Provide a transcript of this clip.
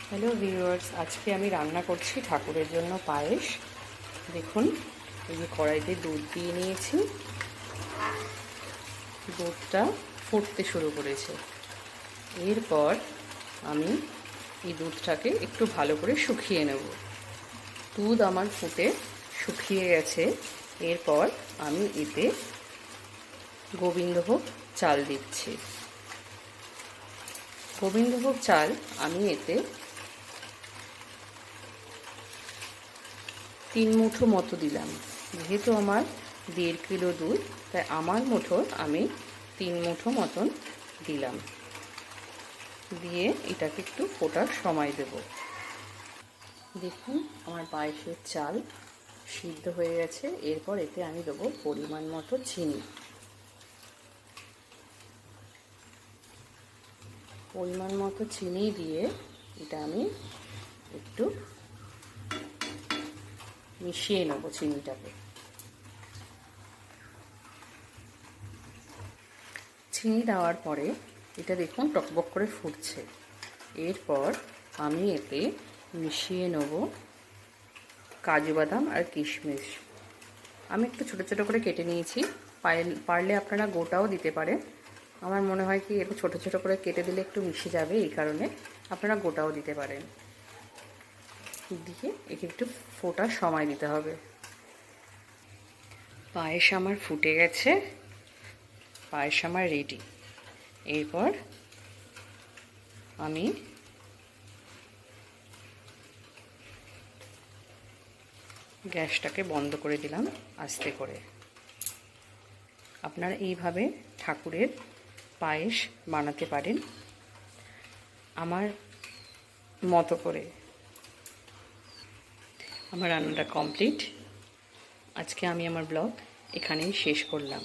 Hello viewers, আজকে আমি রান্না করছি ঠাকুরের জন্য পায়েস। দেখুন, এই যে কড়াইতে দুধ দিয়ে নিয়েছি, দুধটা ফুটতে শুরু করেছে। এরপর আমি এই দুধটাকে একটু ভালো করে শুকিয়ে নেব। দুধ আমার ফুটে শুকিয়ে গেছে। এরপর আমি এতে গোবিন্দভোগ চাল দিচ্ছি। গোবিন্দভোগ চাল আমি এতে 3 মুঠো মতো দিলাম। যেহেতু আমার 1.5 কিলো দুধ, তাই আমার মুঠোর আমি 3 মুঠো মতন দিলাম। দিয়ে এটাকে একটু ফোটার সময় দেব। দেখুন, আমার পায়েসের চাল সিদ্ধ হয়ে গেছে। এরপর এতে আমি দেবো পরিমাণ মতো চিনি। পরিমাণ মতো চিনি দিয়ে এটা আমি একটু মিশিয়ে নেব চিনিটাকে। চিনি দেওয়ার পরে এটা দেখুন টকবক করে ফুটছে। এরপর আমি এতে মিশিয়ে নেব কাজু বাদাম আর কিশমিশ। আমি একটু ছোটো ছোটো করে কেটে নিয়েছি। পারলে আপনারা গোটাও দিতে পারেন। আমার মনে হয় কি একটু ছোটো ছোটো করে কেটে দিলে একটু মিশে যাবে, এই কারণে আপনারা গোটাও দিতে পারেন। দিয়ে একে একটু ফোটার সময় দিতে হবে। পায়েস আমার ফুটে গেছে, পায়েস আমার রেডি। এরপর আমি গ্যাসটাকে বন্ধ করে দিলাম আস্তে করে। আপনারা এইভাবে ঠাকুরের পায়েস বানাতে পারেন আমার মতো করে। আমার রান্নাটা কমপ্লিট। আজকে আমি আমার ব্লগ এখানেই শেষ করলাম।